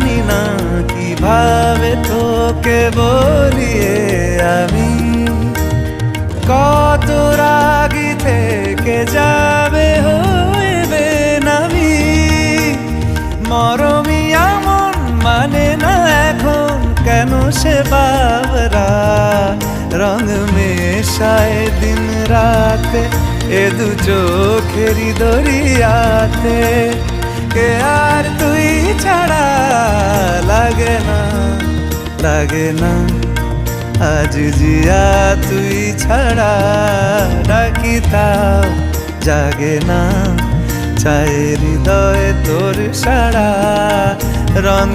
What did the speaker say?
জানি না কিভাবে তোকে বলিয়ে আমি কত রাগি থেকে যাবে হইবে নামি মরমি এমন মানে না এখন কেন সে বাবরা রং মেশায় দিন রাতে এ দু চোখেরি দরিয়াতে কে আর তুই ছাড়া লাগে না আজ জিয়া তুই ছাড়া ডাকি তাও জাগে না চায় হৃদয় তোর সারা রং